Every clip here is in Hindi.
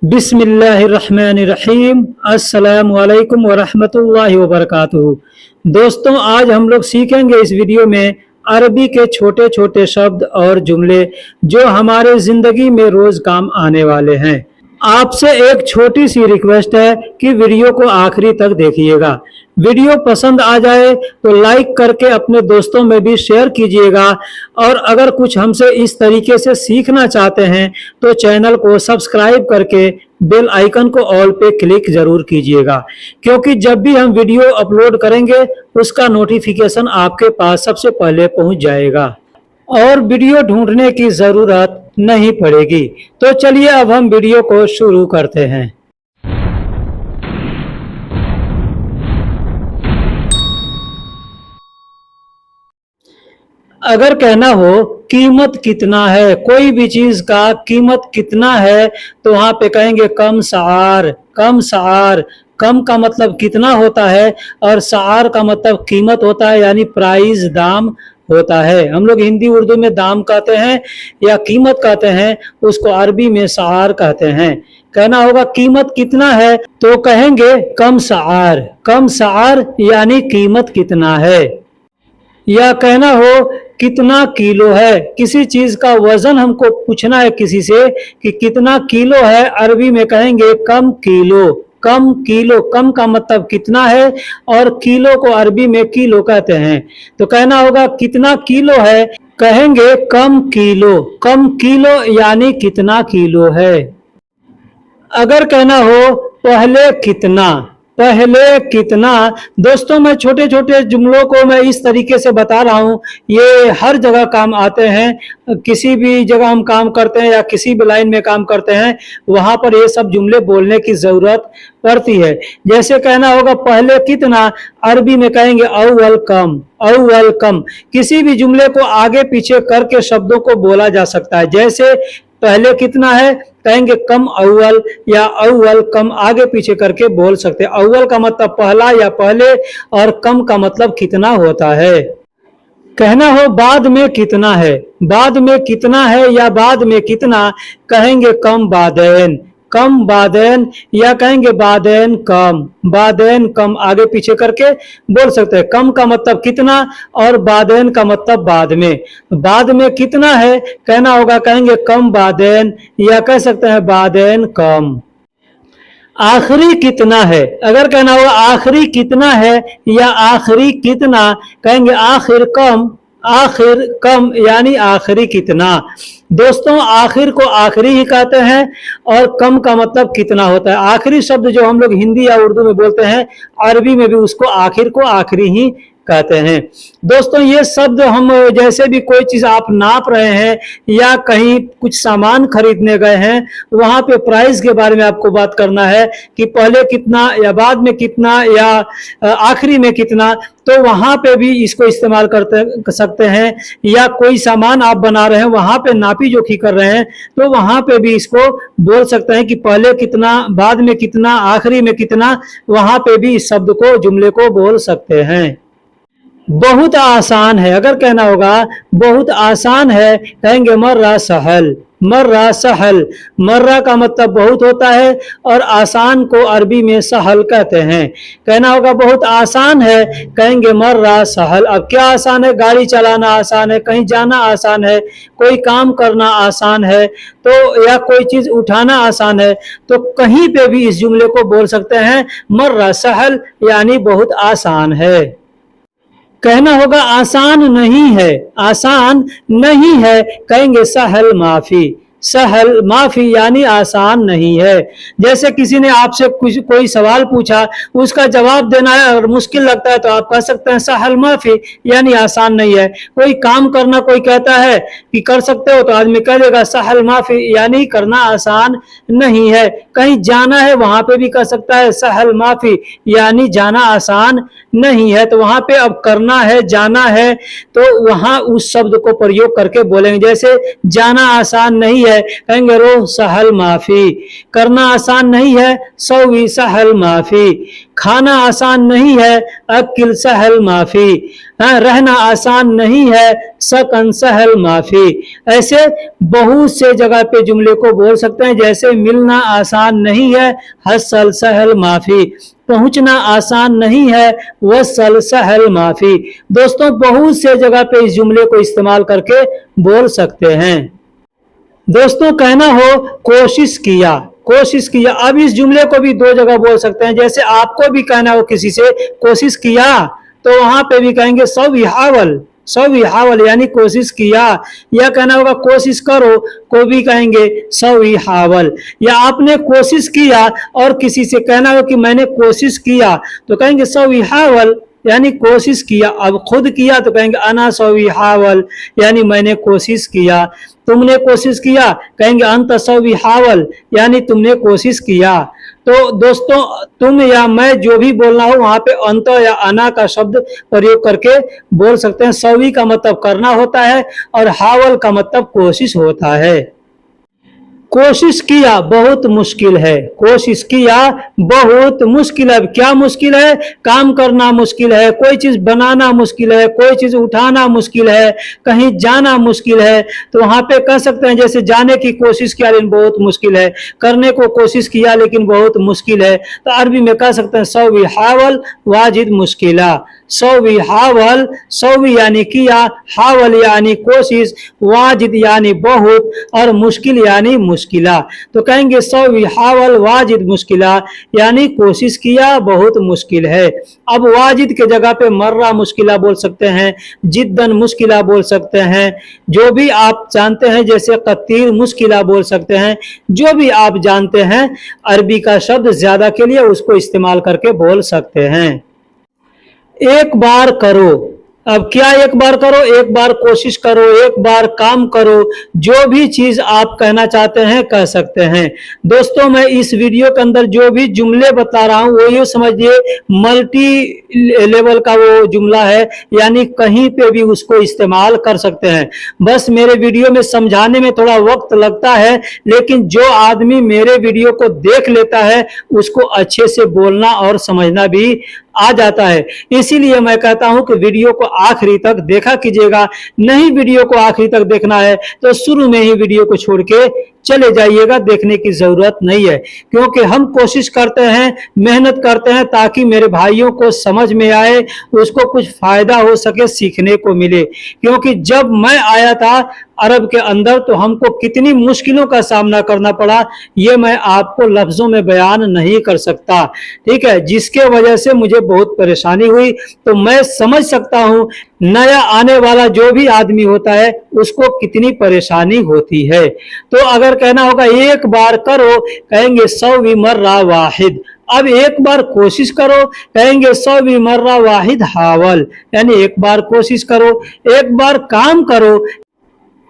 बिस्मिल्लाहिर्रहमानिर्रहीम। अस्सलामु अलैकुम वरहमतुल्लाहि वबरकातुहू। दोस्तों, आज हम लोग सीखेंगे इस वीडियो में अरबी के छोटे छोटे शब्द और जुमले जो हमारे ज़िंदगी में रोज़ काम आने वाले हैं। आपसे एक छोटी सी रिक्वेस्ट है कि वीडियो को आखिरी तक देखिएगा। वीडियो पसंद आ जाए तो लाइक करके अपने दोस्तों में भी शेयर कीजिएगा, और अगर कुछ हमसे इस तरीके से सीखना चाहते हैं तो चैनल को सब्सक्राइब करके बेल आइकन को ऑल पे क्लिक जरूर कीजिएगा, क्योंकि जब भी हम वीडियो अपलोड करेंगे उसका नोटिफिकेशन आपके पास सबसे पहले पहुंच जाएगा और वीडियो ढूंढने की ज़रूरत नहीं पड़ेगी। तो चलिए अब हम वीडियो को शुरू करते हैं। अगर कहना हो कीमत कितना है, कोई भी चीज का कीमत कितना है, तो वहां पे कहेंगे कम सार। कम सार, कम का मतलब कितना होता है और सार का मतलब कीमत होता है, यानी प्राइस, दाम होता है। हम लोग हिंदी उर्दू में दाम कहते हैं या कीमत कहते हैं, उसको अरबी में सार कहते हैं। कहना होगा कीमत कितना है तो कहेंगे कम सार। कम सार यानी कीमत कितना है। या कहना हो कितना किलो है, किसी चीज का वजन हमको पूछना है किसी से कि कितना किलो है, अरबी में कहेंगे कम किलो। कम किलो, कम का मतलब कितना है और किलो को अरबी में किलो कहते हैं। तो कहना होगा कितना किलो है, कहेंगे कम किलो। कम किलो यानी कितना किलो है। अगर कहना हो पहले कितना, पहले कितना, दोस्तों मैं छोटे छोटे जुमलों को मैं इस तरीके से बता रहा हूँ, ये हर जगह काम आते हैं। किसी भी जगह हम काम करते हैं या किसी भी लाइन में काम करते हैं, वहां पर ये सब जुमले बोलने की जरूरत पड़ती है। जैसे कहना होगा पहले कितना, अरबी में कहेंगे अव्वल कम। अव्वल कम, किसी भी जुमले को आगे पीछे करके शब्दों को बोला जा सकता है। जैसे पहले कितना है, कहेंगे कम अव्वल, या अव्वल कम आगे पीछे करके बोल सकते हैं। अव्वल का मतलब पहला या पहले, और कम का मतलब कितना होता है। कहना हो बाद में कितना है, बाद में कितना है या बाद में कितना, कहेंगे कम बादैन। कम बादैन, या कहेंगे बादैन कम। बादैन कम आगे पीछे करके बोल सकते हैं। कम का मतलब कितना और बादैन का मतलब बाद में। बाद में कितना है कहना होगा, कहेंगे कम बादैन, या कह सकते हैं बादैन कम। आखिरी कितना है, अगर कहना होगा आखिरी कितना है या आखिरी कितना, कहेंगे आखिर कम। आखिर कम यानी आखिरी कितना। दोस्तों, आखिर को आखिरी ही कहते हैं और कम का मतलब कितना होता है। आखिरी शब्द जो हम लोग हिंदी या उर्दू में बोलते हैं, अरबी में भी उसको आखिर को आखिरी ही कहते हैं। दोस्तों, ये शब्द हम जैसे भी कोई चीज आप नाप रहे हैं या कहीं कुछ सामान खरीदने गए हैं, वहां पे प्राइस के बारे में आपको बात करना है कि पहले कितना या बाद में कितना या आखिरी में कितना, तो वहां पे भी इसको इस्तेमाल कर सकते हैं। या कोई सामान आप बना रहे हैं, वहां पे नापी जोखी कर रहे हैं, तो वहां पे भी इसको बोल सकते हैं कि पहले कितना, बाद में कितना, आखिरी में कितना। वहां पे भी इस शब्द को, जुमले को बोल सकते हैं। बहुत आसान है, अगर कहना होगा बहुत आसान है, कहेंगे मर्रा सहल। मर्रा सहल, मर्रा का मतलब बहुत होता है और आसान को अरबी में सहल कहते हैं। कहना होगा बहुत आसान है, कहेंगे मर्रा सहल। अब क्या आसान है, गाड़ी चलाना आसान है, कहीं जाना आसान है, कोई काम करना आसान है, तो या कोई चीज उठाना आसान है, तो कहीं पे भी इस जुमले को बोल सकते हैं मर्रा सहल, यानी बहुत आसान है। कहना होगा आसान नहीं है, आसान नहीं है, कहेंगे सहल माफी। सहल माफी यानी आसान नहीं है। जैसे किसी ने आपसे कुछ कोई सवाल पूछा, उसका जवाब देना है और मुश्किल लगता है, तो आप कह सकते हैं सहल माफी, यानी आसान नहीं है। कोई काम करना कोई कहता है कि कर सकते हो, तो आदमी कह देगा सहल माफी, यानी करना आसान नहीं है। कहीं जाना है, वहां पे भी कह सकता है सहल माफी, यानी जाना आसान नहीं है। तो वहां पे अब करना है, जाना है, तो वहां उस शब्द को प्रयोग करके बोलेंगे। जैसे जाना आसान नहीं है, है, कहेंगे रो सहल माफी। करना आसान नहीं है, सौवी सहल माफी। खाना आसान नहीं है, अकिल सहल माफी। रहना आसान नहीं है, सकन सहल माफी। ऐसे बहुत से जगह पे जुमले को बोल सकते हैं, जैसे मिलना आसान नहीं है, हसल सहल माफी। पहुंचना आसान नहीं है, वसल सहल माफी। दोस्तों बहुत से जगह पे इस जुमले को इस्तेमाल करके बोल सकते हैं। दोस्तों कहना हो कोशिश किया, कोशिश किया। अब इस जुमले को भी दो जगह बोल सकते हैं, जैसे आपको भी कहना हो किसी से कोशिश किया, तो वहां पे भी कहेंगे सविहावल, सविहावल यानी कोशिश किया। या कहना होगा कोशिश करो, को भी कहेंगे सविहावल। या आपने कोशिश किया और किसी से कहना हो कि मैंने कोशिश किया, तो कहेंगे सविहावल यानी कोशिश किया। अब खुद किया तो कहेंगे अना सविहावल यानी मैंने कोशिश किया। तुमने कोशिश किया, कहेंगे अंत सविहावल यानी तुमने कोशिश किया। तो दोस्तों तुम या मैं जो भी बोलना हो वहां पे अंत या अना का शब्द प्रयोग करके बोल सकते हैं। सवी का मतलब करना होता है और हावल का मतलब कोशिश होता है। कोशिश किया बहुत मुश्किल है, कोशिश किया बहुत मुश्किल है। क्या मुश्किल है? काम करना मुश्किल है, कोई चीज बनाना मुश्किल है, कोई चीज उठाना मुश्किल है, कहीं जाना मुश्किल है। तो वहां पे कह सकते हैं जैसे जाने की कोशिश किया लेकिन बहुत मुश्किल है, करने को कोशिश किया लेकिन बहुत मुश्किल है। तो अरबी में कह सकते हैं सवी हावल वाजिद मुश्किला। सवी हावल, सवी यानी किया, हावल यानी कोशिश, वाजिद यानी बहुत और मुश्किल यानी मुश्किला। तो कहेंगे सवी हावल वाजिद मुश्किला यानी कोशिश किया बहुत मुश्किल है। अब वाजिद के जगह पे मर्रा मुश्किला बोल सकते हैं, जिद्दन मुश्किला बोल सकते हैं, जो भी आप जानते हैं, जैसे कतीर मुश्किला बोल सकते हैं। जो भी आप जानते हैं अरबी का शब्द ज्यादा के लिए उसको इस्तेमाल करके बोल सकते हैं। एक बार करो, अब क्या एक बार करो? एक बार कोशिश करो, एक बार काम करो, जो भी चीज आप कहना चाहते हैं कह सकते हैं। दोस्तों मैं इस वीडियो के अंदर जो भी जुमले बता रहा हूं वो ये समझिए मल्टी लेवल का वो जुमला है, यानी कहीं पे भी उसको इस्तेमाल कर सकते हैं। बस मेरे वीडियो में समझाने में थोड़ा वक्त लगता है, लेकिन जो आदमी मेरे वीडियो को देख लेता है उसको अच्छे से बोलना और समझना भी आ जाता है। इसीलिए मैं कहता हूं कि वीडियो को आखिरी तक देखा कीजिएगा। नहीं वीडियो को आखिरी तक देखना है तो शुरू में ही वीडियो को छोड़ के चले जाइएगा, देखने की जरूरत नहीं है। क्योंकि हम कोशिश करते हैं, मेहनत करते हैं ताकि मेरे भाइयों को समझ में आए, उसको कुछ फायदा हो सके, सीखने को मिले। क्योंकि जब मैं आया था अरब के अंदर तो हमको कितनी मुश्किलों का सामना करना पड़ा, ये मैं आपको लफ्जों में बयान नहीं कर सकता। ठीक है, जिसके वजह से मुझे बहुत परेशानी हुई। तो मैं समझ सकता हूं नया आने वाला जो भी आदमी होता है उसको कितनी परेशानी होती है। तो अगर कहना होगा एक बार करो, कहेंगे सौवी मर्रा वाहिद। अब एक बार कोशिश करो, कहेंगे सौवी मर्रा वाहिद हावल, यानी एक बार कोशिश करो। एक बार काम करो,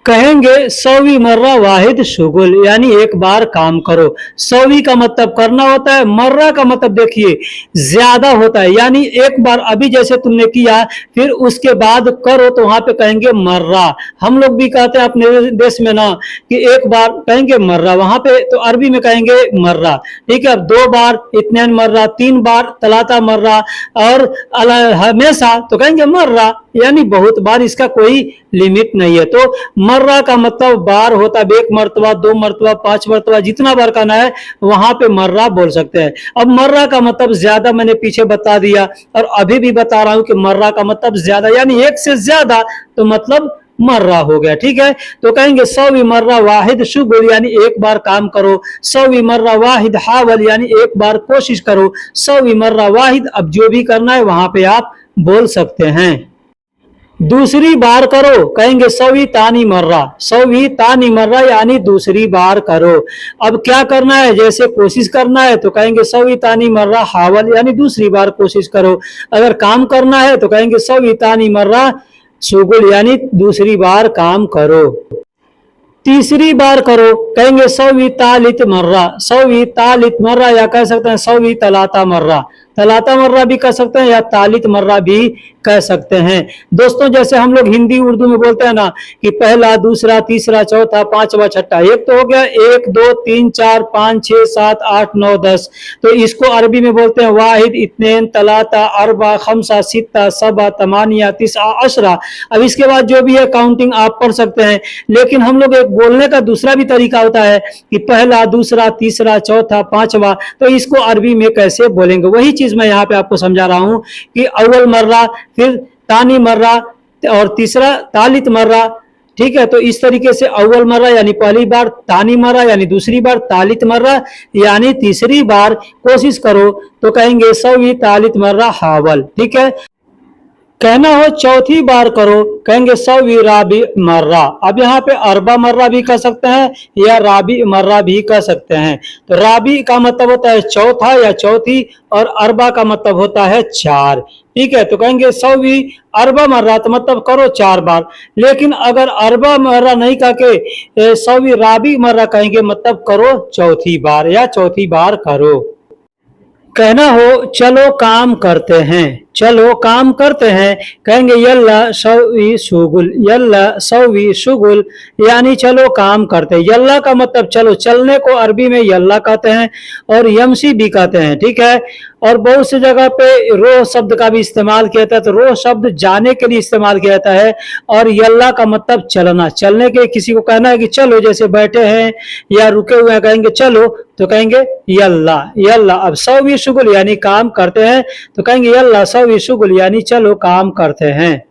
कहेंगे सौवी मर्रा वाहिद शुगुल, यानी एक बार काम करो। सौवी का मतलब करना होता है, मर्रा का मतलब देखिए ज्यादा होता है, यानी एक बार अभी जैसे तुमने किया फिर उसके बाद करो तो वहां पे कहेंगे मर्रा। हम लोग भी कहते हैं अपने देश में ना कि एक बार कहेंगे मर्रा, वहां पे तो अरबी में कहेंगे मर्रा। ठीक है, अब दो बार इत्नीन मर्रा, तीन बार तलाता मर्रा और हमेशा तो कहेंगे मर्रा, यानी बहुत बार, इसका कोई लिमिट नहीं है। तो मर्रा का मतलब बार होता है, एक मरतबा, दो मरतबा, पांच मरतबा, जितना बार करना है वहां पे मर्रा बोल सकते हैं। अब मर्रा का मतलब ज्यादा मैंने पीछे बता दिया और अभी भी बता रहा हूं कि मर्रा का मतलब ज्यादा, यानी एक से ज्यादा, तो मतलब मर्रा हो गया। ठीक है, तो कहेंगे सौवी मर्रा वाहिद शुगुल, यानी एक बार काम करो। सौवी मर्रा वाहिद हावल, यानी एक बार कोशिश करो। सौवी मर्रा वाहिद, अब जो भी करना है वहां पे आप बोल सकते हैं। दूसरी बार करो, कहेंगे सवी तानी मर्रा। सवी तानी मर्रा यानी दूसरी बार करो। अब क्या करना है? जैसे कोशिश करना है तो कहेंगे सवी तानी मर्रा हावल, यानी दूसरी बार कोशिश करो। अगर काम करना है तो कहेंगे सवी तानी मर्रा शुगुल, यानी दूसरी बार काम करो। तीसरी बार करो, कहेंगे सौवी तालित मर्रा। सौवी तालित मर्रा, या कह सकते हैं सौवी तलाता मर्रा। तलाता मर्रा भी कह सकते हैं या तालित मर्रा भी कह सकते हैं। दोस्तों जैसे हम लोग हिंदी उर्दू में बोलते हैं ना कि पहला, दूसरा, तीसरा, चौथा, पांचवा, छठा, एक तो हो गया, 1 2 3 4 5 6 7 8 9 10। तो इसको अरबी में बोलते हैं वाहिद, इत्नेन, तलाता, अरबा, खमसा, सित्ता, सबा, तमानिया, तिस्आ, अशरा। अब इसके बाद जो भी है काउंटिंग आप पढ़ सकते हैं, लेकिन हम लोग एक बोलने का दूसरा भी तरीका होता है कि पहला, दूसरा, तीसरा, चौथा, पांचवा, तो इसको अरबी में कैसे बोलेंगे, वही चीज मैं यहाँ पे आपको समझा रहा हूँ कि अव्वल मर्रा, फिर तानी मर्रा और तीसरा तालित मर्रा। ठीक है, तो इस तरीके से अव्वल मर्रा यानी पहली बार, तानी मर्रा यानी दूसरी बार, तालित मर्रा यानी तीसरी बार। कोशिश करो तो कहेंगे सवी तालित मर्रा हावल। ठीक है, कहना हो चौथी बार करो, कहेंगे सवी राबी मर्रा। अब यहाँ पे अरबा मर्रा भी कह सकते हैं या राबी मर्रा भी कह सकते हैं। तो राबी का मतलब होता है चौथा या चौथी, और अरबा का मतलब होता है 4। ठीक है, तो कहेंगे सवी अरबा मर्रा, तो मतलब करो 4 बार। लेकिन अगर अरबा मर्रा नहीं कह के सवी राबी मर्रा कहेंगे, मतलब करो चौथी बार या चौथी बार करो। कहना हो चलो काम करते हैं, चलो काम करते हैं, कहेंगे यल्ला सवी शुगुल, यल्ला सवी शुगुल यानी चलो काम करते हैं। यल्ला का मतलब चलो, चलने को अरबी में यल्ला कहते हैं और यमसी भी कहते हैं। ठीक है, और बहुत सी जगह पे रोह शब्द का भी इस्तेमाल किया जाता है, तो रोह शब्द जाने के लिए इस्तेमाल किया जाता है, और यल्ला का मतलब चलना, चलने के किसी को कहना है कि चलो, जैसे बैठे हैं या रुके हुए हैं कहेंगे चलो, तो कहेंगे यल्ला यल्ला। अब सवी शुगुल यानी काम करते हैं, तो कहेंगे यल्ला सवी शुगुल यानी चलो काम करते हैं।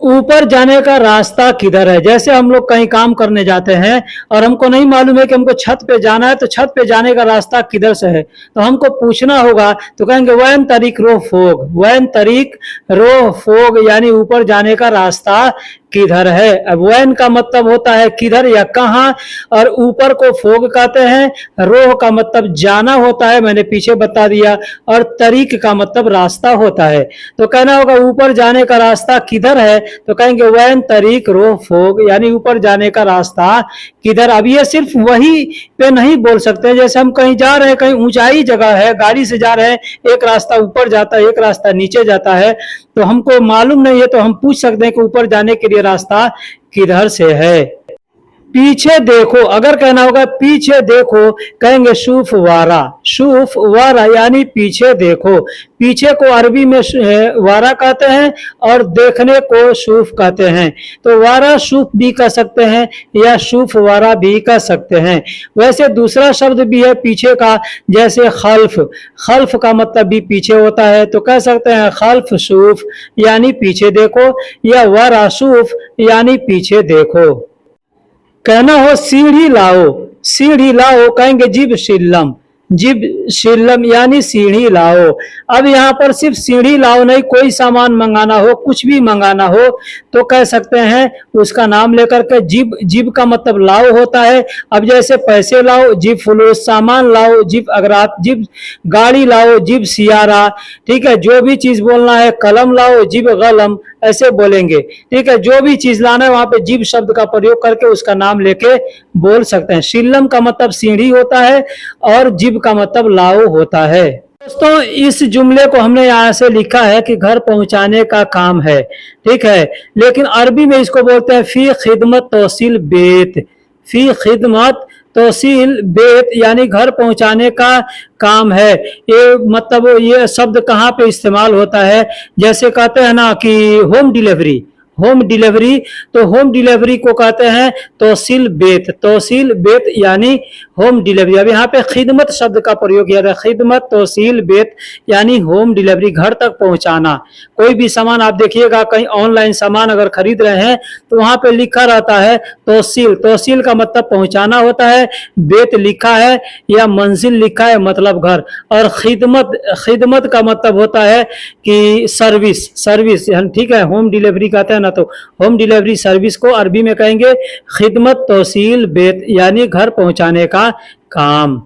ऊपर जाने का रास्ता किधर है, जैसे हम लोग कहीं काम करने जाते हैं और हमको नहीं मालूम है कि हमको छत पे जाना है, तो छत पे जाने का रास्ता किधर से है, तो हमको पूछना होगा, तो कहेंगे वैन तरीक रो फोग, वैन तरीक रो फोग यानी ऊपर जाने का रास्ता किधर है। अब वैन का मतलब होता है किधर या कहाँ, और ऊपर को फोग कहते हैं, रोह का मतलब जाना होता है, मैंने पीछे बता दिया, और तरीक का मतलब रास्ता होता है। तो कहना होगा ऊपर जाने का रास्ता किधर है, तो कहेंगे वैन तरीक रोह फोग यानी ऊपर जाने का रास्ता किधर। अब ये सिर्फ वही पे नहीं बोल सकते, जैसे हम कहीं जा रहे हैं, कहीं ऊंचाई जगह है, गाड़ी से जा रहे हैं, एक रास्ता ऊपर जाता है, एक रास्ता नीचे जाता है, तो हमको मालूम नहीं है, तो हम पूछ सकते हैं कि ऊपर जाने के लिए रास्ता किधर से है। पीछे देखो, अगर कहना होगा पीछे देखो, कहेंगे शूफ वारा, शूफ वारा यानी पीछे देखो। पीछे को अरबी में वारा कहते हैं और देखने को शूफ कहते हैं, तो वारा शूफ भी कह सकते हैं या शूफ वारा भी कह सकते हैं। वैसे दूसरा शब्द भी है पीछे का, जैसे खल्फ, खल्फ का मतलब भी पीछे होता है, तो कह सकते हैं खल्फ शूफ यानी पीछे देखो, या वारा शूफ यानी पीछे देखो। कहना हो सीढ़ी लाओ, सीढ़ी लाओ, कहेंगे जिब शिल्लम, जिब शिल्लम यानी सीढ़ी लाओ। अब यहाँ पर सिर्फ सीढ़ी लाओ नहीं, कोई सामान मंगाना हो, कुछ भी मंगाना हो, तो कह सकते हैं उसका नाम लेकर के जिब, जिब का मतलब लाओ होता है। अब जैसे पैसे लाओ, जिब फुलूस, सामान लाओ, जिब अगरात, जिब गाड़ी लाओ, जिब सियारा। ठीक है, जो भी चीज बोलना है, कलम लाओ, जिब गलम, ऐसे बोलेंगे। ठीक है, जो भी चीज लाना है वहां पे जिब शब्द का प्रयोग करके उसका नाम लेके बोल सकते हैं। शिल्लम का मतलब सीढ़ी होता है और जिब का मतलब लाओ होता है। दोस्तों इस जुमले को हमने यहाँ से लिखा है कि घर पहुंचाने का काम है। ठीक है, लेकिन अरबी में इसको बोलते हैं फी खिदमत तौसील बेत, फी खिदमत तौसील बेत यानी घर पहुंचाने का काम है। ये मतलब ये शब्द कहाँ पे इस्तेमाल होता है, जैसे कहते हैं ना कि होम डिलीवरी, होम डिलीवरी, तो होम डिलीवरी को कहते हैं तौसील बेत, तौसील बेत यानी होम डिलीवरी। अब यहाँ पे खिदमत शब्द का प्रयोग किया है, खिदमत तौसील बेत यानी होम डिलीवरी, घर तक पहुंचाना। कोई भी सामान आप देखिएगा, कहीं ऑनलाइन सामान अगर खरीद रहे हैं तो वहां पे लिखा रहता है तौसील, तौसील का मतलब पहुंचाना होता है, बेत लिखा है या मंजिल लिखा है मतलब घर, और खिदमत, खिदमत का मतलब होता है कि सर्विस, सर्विस। ठीक है, होम डिलीवरी कहते हैं ना, तो होम डिलीवरी सर्विस को अरबी में कहेंगे खिदमत तौसील बेत यानी घर पहुंचाने का काम।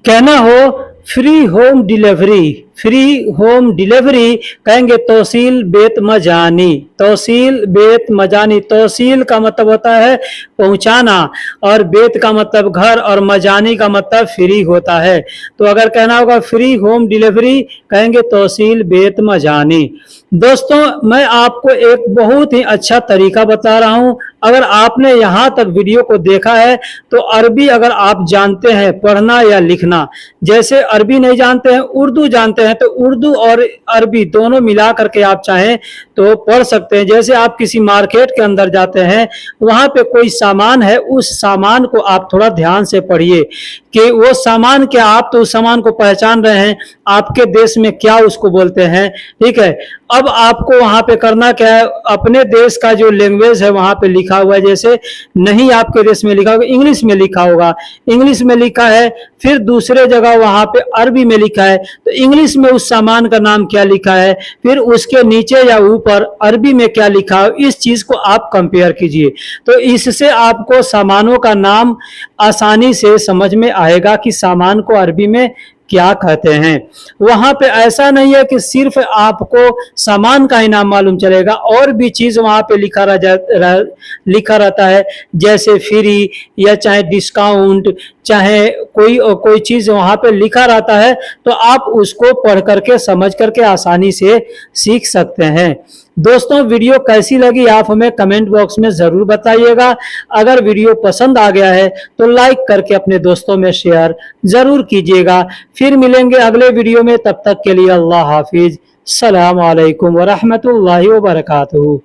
कहना हो free home delivery, free home delivery, कहेंगे तौसील बेत मजानी, तौसील बेत मजानी। तौसील का मतलब होता है पहुंचाना, और बेत का मतलब घर, और मजानी का मतलब फ्री होता है। तो अगर कहना होगा फ्री होम डिलीवरी, कहेंगे तौसील बेत मजानी। दोस्तों मैं आपको एक बहुत ही अच्छा तरीका बता रहा हूं। अगर आपने यहाँ तक वीडियो को देखा है तो अरबी अगर आप जानते हैं पढ़ना या लिखना, जैसे अरबी नहीं जानते हैं उर्दू जानते हैं, तो उर्दू और अरबी दोनों मिला करके आप चाहें तो पढ़ सकते हैं। जैसे आप किसी मार्केट के अंदर जाते हैं, वहां पे कोई सामान है, उस सामान को आप थोड़ा ध्यान से पढ़िए कि वो सामान क्या, आप तो उस सामान को पहचान रहे हैं, आपके देश में क्या उसको बोलते हैं, ठीक है। अब आपको वहां पे करना क्या है, अपने देश का जो लैंग्वेज है वहां पे लिखा हुआ है, जैसे नहीं आपके देश में लिखा होगा, इंग्लिश में लिखा होगा, इंग्लिश में लिखा है, फिर दूसरे जगह वहां पे अरबी में लिखा है, तो इंग्लिश में उस सामान का नाम क्या लिखा है, फिर उसके नीचे या ऊपर अरबी में क्या लिखा है, इस चीज को आप कंपेयर कीजिए। तो इससे आपको सामानों का नाम आसानी से समझ में आएगा कि सामान को अरबी में क्या कहते हैं। वहां पे ऐसा नहीं है कि सिर्फ आपको सामान का ही नाम मालूम चलेगा, और भी चीज वहां पे लिखा रहता है, जैसे फ्री या चाहे डिस्काउंट, चाहे कोई कोई चीज वहां पे लिखा रहता है, तो आप उसको पढ़ करके समझ करके आसानी से सीख सकते हैं। दोस्तों वीडियो कैसी लगी आप हमें कमेंट बॉक्स में जरूर बताइएगा। अगर वीडियो पसंद आ गया है तो लाइक करके अपने दोस्तों में शेयर जरूर कीजिएगा। फिर मिलेंगे अगले वीडियो में, तब तक के लिए अल्लाह हाफिज। सलाम अलैकुम व रहमतुल्लाहि व बरकातुहू।